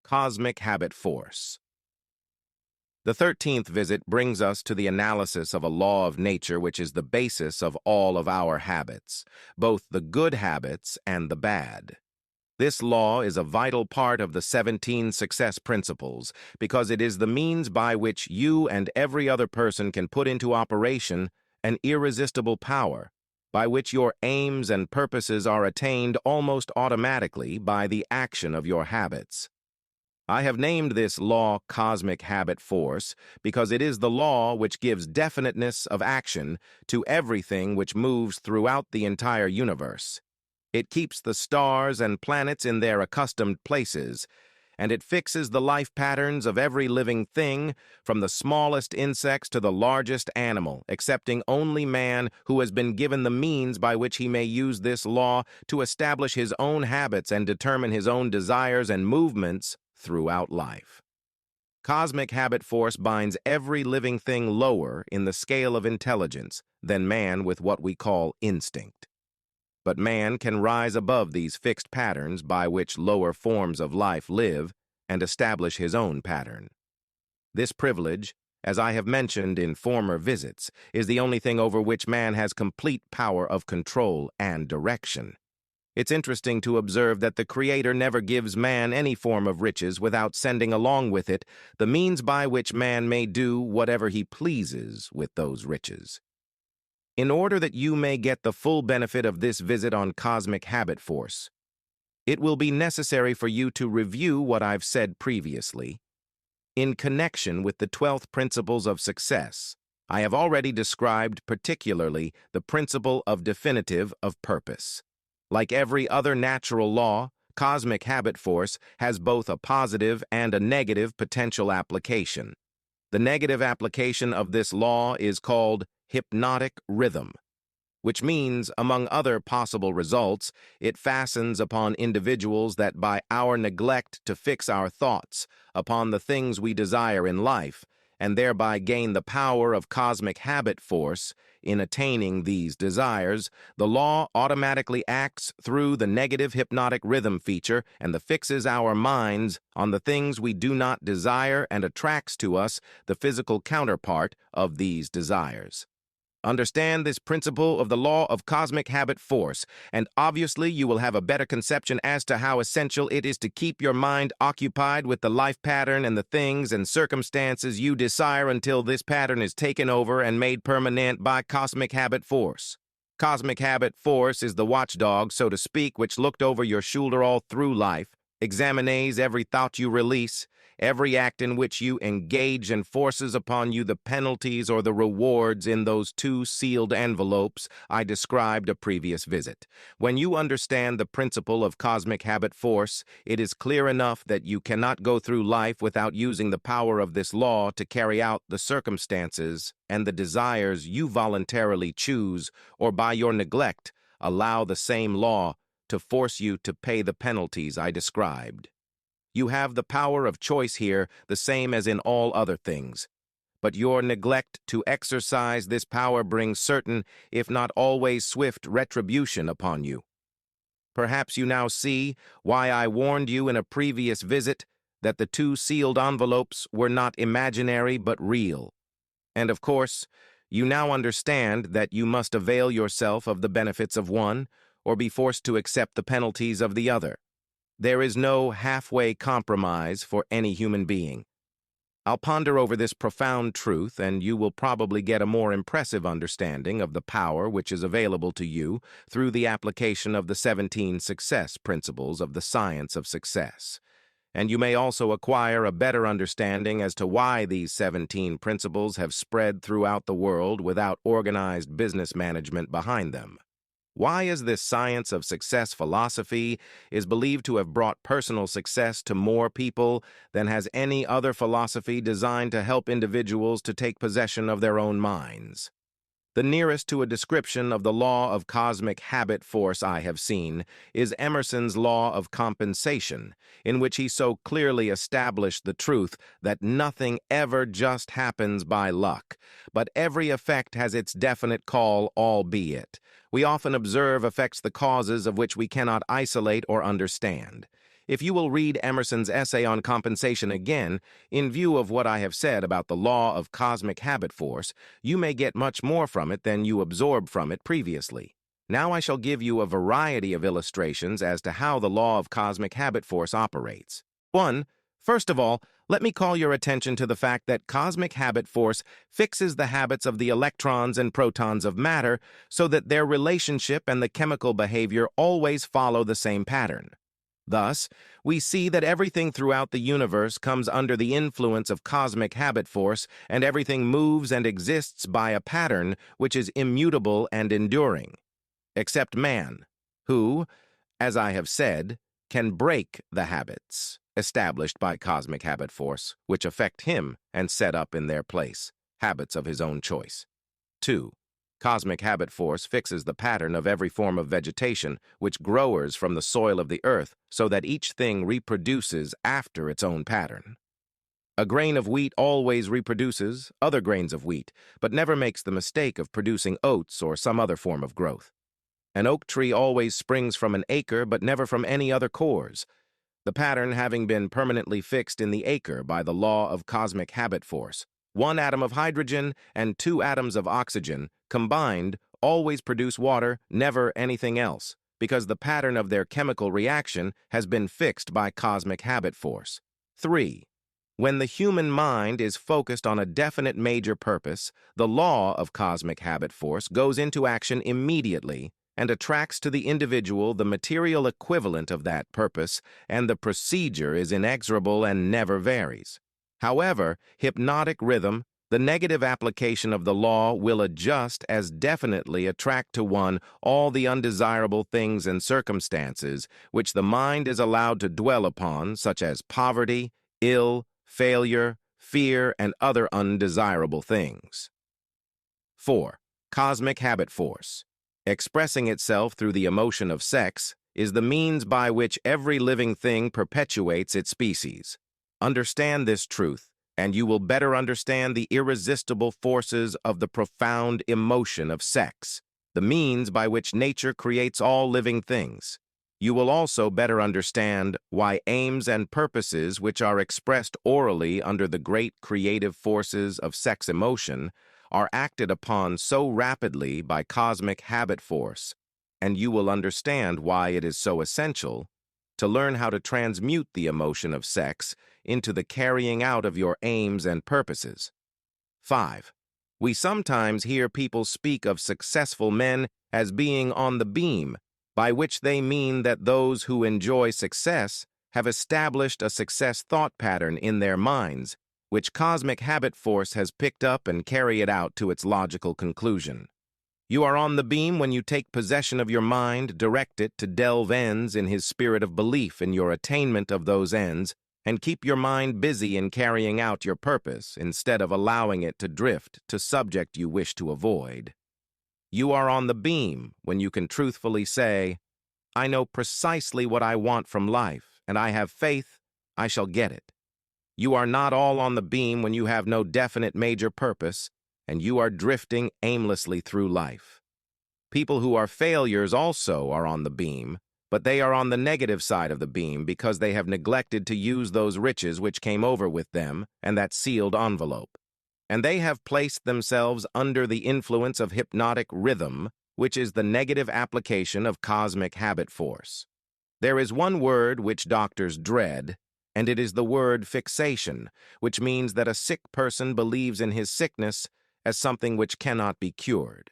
Cosmic Habit Force. The 13th visit brings us to the analysis of a law of nature which is the basis of all of our habits, both the good habits and the bad. This law is a vital part of the 17 success principles because it is the means by which you and every other person can put into operation an irresistible power, by which your aims and purposes are attained almost automatically by the action of your habits. I have named this law Cosmic Habit Force because it is the law which gives definiteness of action to everything which moves throughout the entire universe. It keeps the stars and planets in their accustomed places, and it fixes the life patterns of every living thing, from the smallest insects to the largest animal, excepting only man, who has been given the means by which he may use this law to establish his own habits and determine his own desires and movements throughout life. Cosmic Habit Force binds every living thing lower in the scale of intelligence than man with what we call instinct. But man can rise above these fixed patterns by which lower forms of life live and establish his own pattern. This privilege, as I have mentioned in former visits, is the only thing over which man has complete power of control and direction. It's interesting to observe that the Creator never gives man any form of riches without sending along with it the means by which man may do whatever he pleases with those riches. In order that you may get the full benefit of this visit on Cosmic Habit Force, it will be necessary for you to review what I've said previously. In connection with the 12th principles of success, I have already described particularly the principle of definitive of purpose. Like every other natural law, Cosmic Habit Force has both a positive and a negative potential application. The negative application of this law is called hypnotic rhythm, which means, among other possible results, it fastens upon individuals that by our neglect to fix our thoughts upon the things we desire in life, and thereby gain the power of cosmic habit force in attaining these desires, the law automatically acts through the negative hypnotic rhythm feature and fixes our minds on the things we do not desire and attracts to us the physical counterpart of these desires. Understand this principle of the law of cosmic habit force, and obviously you will have a better conception as to how essential it is to keep your mind occupied with the life pattern and the things and circumstances you desire until this pattern is taken over and made permanent by cosmic habit force. Cosmic habit force is the watchdog, so to speak, which looked over your shoulder all through life, examines every thought you release, every act in which you engage, and forces upon you the penalties or the rewards in those two sealed envelopes I described a previous visit. When you understand the principle of cosmic habit force, it is clear enough that you cannot go through life without using the power of this law to carry out the circumstances and the desires you voluntarily choose, or by your neglect allow the same law to force you to pay the penalties I described. You have the power of choice here, the same as in all other things. But your neglect to exercise this power brings certain, if not always swift, retribution upon you. Perhaps you now see why I warned you in a previous visit that the two sealed envelopes were not imaginary but real. And of course, you now understand that you must avail yourself of the benefits of one, or be forced to accept the penalties of the other. There is no halfway compromise for any human being. I'll ponder over this profound truth, and you will probably get a more impressive understanding of the power which is available to you through the application of the 17 success principles of the science of success. And you may also acquire a better understanding as to why these 17 principles have spread throughout the world without organized business management behind them. Why is this science of success philosophy is believed to have brought personal success to more people than has any other philosophy designed to help individuals to take possession of their own minds? The nearest to a description of the law of cosmic habit force I have seen is Emerson's law of compensation, in which he so clearly established the truth that nothing ever just happens by luck, but every effect has its definite call, albeit we often observe affects the causes of which we cannot isolate or understand. If you will read Emerson's essay on compensation again, in view of what I have said about the law of cosmic habit force, you may get much more from it than you absorbed from it previously. Now I shall give you a variety of illustrations as to how the law of cosmic habit force operates. 1. First of all, let me call your attention to the fact that cosmic habit force fixes the habits of the electrons and protons of matter so that their relationship and the chemical behavior always follow the same pattern. Thus, we see that everything throughout the universe comes under the influence of cosmic habit force, and everything moves and exists by a pattern which is immutable and enduring, except man, who, as I have said, can break the habits established by cosmic habit force, which affect him and set up in their place habits of his own choice. 2. Cosmic habit force fixes the pattern of every form of vegetation which growers from the soil of the earth so that each thing reproduces after its own pattern. A grain of wheat always reproduces other grains of wheat, but never makes the mistake of producing oats or some other form of growth. An oak tree always springs from an acre, but never from any other cores, the pattern having been permanently fixed in the acre by the law of cosmic habit force. 1 atom of hydrogen and 2 atoms of oxygen combined always produce water, never anything else, because the pattern of their chemical reaction has been fixed by cosmic habit force. 3. When the human mind is focused on a definite major purpose, the law of cosmic habit force goes into action immediately and attracts to the individual the material equivalent of that purpose, and the procedure is inexorable and never varies. However, hypnotic rhythm, the negative application of the law, will adjust as definitely attract to one all the undesirable things and circumstances which the mind is allowed to dwell upon, such as poverty, ill, failure, fear, and other undesirable things. 4. Cosmic habit force, expressing itself through the emotion of sex, is the means by which every living thing perpetuates its species. Understand this truth, and you will better understand the irresistible forces of the profound emotion of sex, the means by which nature creates all living things. You will also better understand why aims and purposes which are expressed orally under the great creative forces of sex emotion are acted upon so rapidly by cosmic habit force, and you will understand why it is so essential to learn how to transmute the emotion of sex into the carrying out of your aims and purposes. 5. We sometimes hear people speak of successful men as being on the beam, by which they mean that those who enjoy success have established a success thought pattern in their minds, which cosmic habit force has picked up and carry it out to its logical conclusion. You are on the beam when you take possession of your mind, direct it to delve ends in his spirit of belief in your attainment of those ends, and keep your mind busy in carrying out your purpose instead of allowing it to drift to subject you wish to avoid. You are on the beam when you can truthfully say, I know precisely what I want from life, and I have faith I shall get it. You are not all on the beam when you have no definite major purpose, and you are drifting aimlessly through life. People who are failures also are on the beam, but they are on the negative side of the beam because they have neglected to use those riches which came over with them and that sealed envelope. And they have placed themselves under the influence of hypnotic rhythm, which is the negative application of cosmic habit force. There is one word which doctors dread, and it is the word fixation, which means that a sick person believes in his sickness as something which cannot be cured.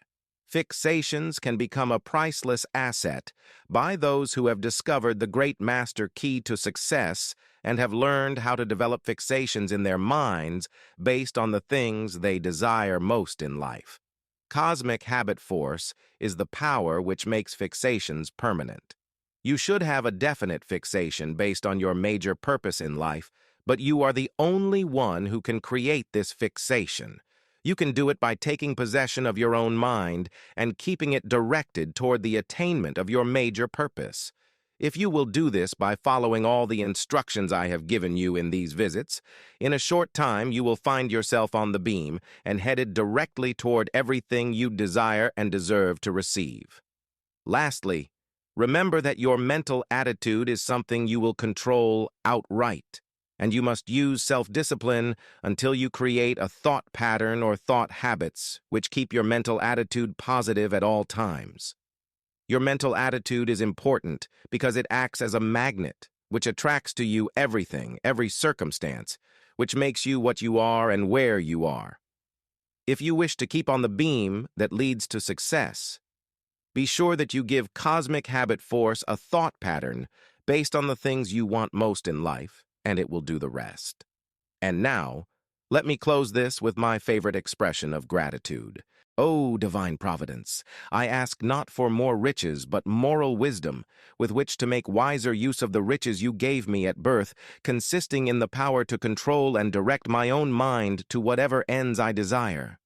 Fixations can become a priceless asset by those who have discovered the great master key to success and have learned how to develop fixations in their minds based on the things they desire most in life. Cosmic habit force is the power which makes fixations permanent. You should have a definite fixation based on your major purpose in life, but you are the only one who can create this fixation. You can do it by taking possession of your own mind and keeping it directed toward the attainment of your major purpose. If you will do this by following all the instructions I have given you in these visits, in a short time you will find yourself on the beam and headed directly toward everything you desire and deserve to receive. Lastly, Remember that your mental attitude is something you will control outright, and you must use self-discipline until you create a thought pattern or thought habits which keep your mental attitude positive at all times. Your mental attitude is important because it acts as a magnet, which attracts to you everything, every circumstance, which makes you what you are and where you are. If you wish to keep on the beam that leads to success, be sure that you give cosmic habit force a thought pattern based on the things you want most in life, and it will do the rest. And now, let me close this with my favorite expression of gratitude. O divine providence, I ask not for more riches, but moral wisdom, with which to make wiser use of the riches you gave me at birth, consisting in the power to control and direct my own mind to whatever ends I desire.